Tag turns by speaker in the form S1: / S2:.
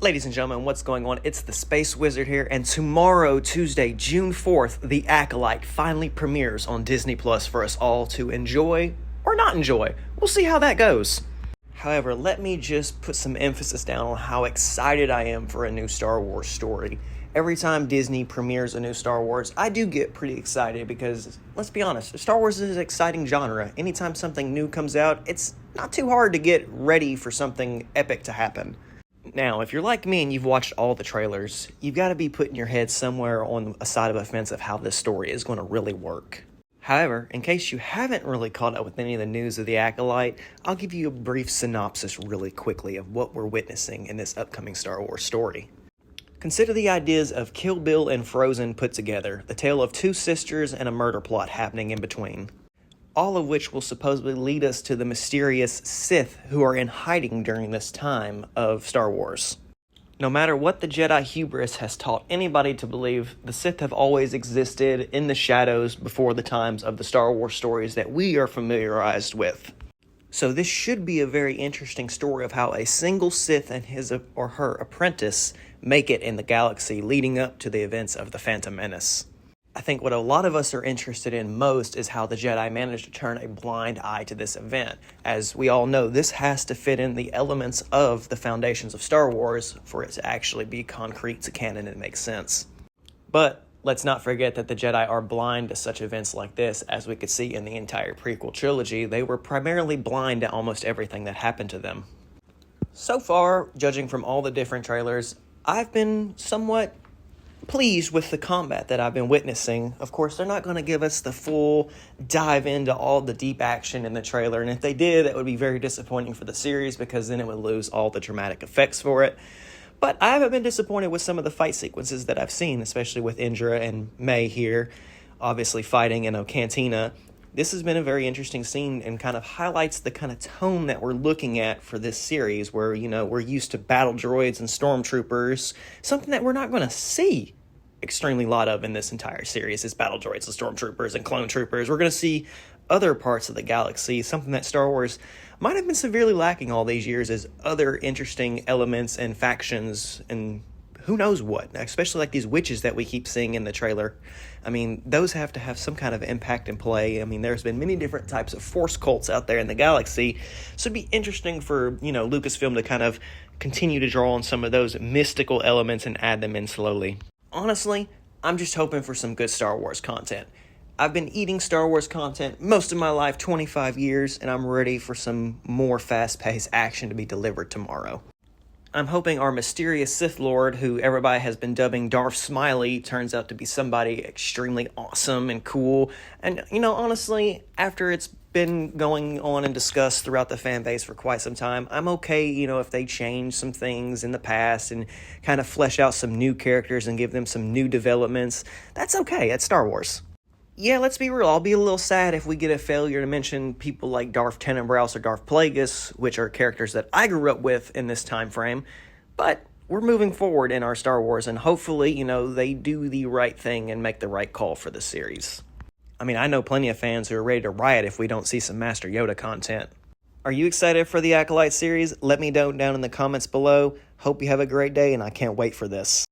S1: Ladies and gentlemen, what's going on? It's the Space Wizard here, and tomorrow, Tuesday, June 4th, The Acolyte finally premieres on Disney Plus for us all to enjoy or not enjoy. We'll see how that goes. However, let me just put some emphasis down on how excited I am for a new Star Wars story. Every time Disney premieres a new Star Wars, I do get pretty excited because, let's be honest, Star Wars is an exciting genre. Anytime something new comes out, it's not too hard to get ready for something epic to happen. Now, if you're like me and you've watched all the trailers, you've got to be putting your head somewhere on a side of a fence of how this story is going to really work. However, in case you haven't really caught up with any of the news of The Acolyte, I'll give you a brief synopsis really quickly of what we're witnessing in this upcoming Star Wars story. Consider the ideas of Kill Bill and Frozen put together, the tale of two sisters and a murder plot happening in between. All of which will supposedly lead us to the mysterious Sith who are in hiding during this time of Star Wars. No matter what the Jedi hubris has taught anybody to believe, the Sith have always existed in the shadows before the times of the Star Wars stories that we are familiarized with. So this should be a very interesting story of how a single Sith and his or her apprentice make it in the galaxy leading up to the events of the Phantom Menace. I think what a lot of us are interested in most is how the Jedi managed to turn a blind eye to this event. As we all know, this has to fit in the elements of the foundations of Star Wars for it to actually be concrete to canon and make sense. But let's not forget that the Jedi are blind to such events like this, as we could see in the entire prequel trilogy. They were primarily blind to almost everything that happened to them. So far, judging from all the different trailers, I've been somewhat pleased with the combat that I've been witnessing. Of course, they're not going to give us the full dive into all the deep action in the trailer, and if they did, that would be very disappointing for the series because then it would lose all the dramatic effects for it. But I haven't been disappointed with some of the fight sequences that I've seen, especially with Indra and May here, obviously fighting in a cantina. This has been a very interesting scene and kind of highlights the kind of tone that we're looking at for this series where, we're used to battle droids and stormtroopers, something that we're not going to see extremely lot of in this entire series is battle droids and stormtroopers and clone troopers. We're going to see other parts of the galaxy, something that Star Wars might have been severely lacking all these years is other interesting elements and factions and who knows what, especially like these witches that we keep seeing in the trailer. I mean, those have to have some kind of impact and play. I mean, there's been many different types of force cults out there in the galaxy, so it'd be interesting for, Lucasfilm to kind of continue to draw on some of those mystical elements and add them in slowly. Honestly, I'm just hoping for some good Star Wars content. I've been eating Star Wars content most of my life, 25 years, and I'm ready for some more fast-paced action to be delivered tomorrow. I'm hoping our mysterious Sith Lord, who everybody has been dubbing Darth Smiley, turns out to be somebody extremely awesome and cool. And, honestly, after it's been going on and discussed throughout the fan base for quite some time, I'm okay, if they change some things in the past and kind of flesh out some new characters and give them some new developments. That's okay. That's Star Wars. Yeah, let's be real. I'll be a little sad if we get a failure to mention people like Darth Tenenbaum or Darth Plagueis, which are characters that I grew up with in this time frame. But we're moving forward in our Star Wars, and hopefully, they do the right thing and make the right call for the series. I mean, I know plenty of fans who are ready to riot if we don't see some Master Yoda content. Are you excited for the Acolyte series? Let me know down in the comments below. Hope you have a great day, and I can't wait for this.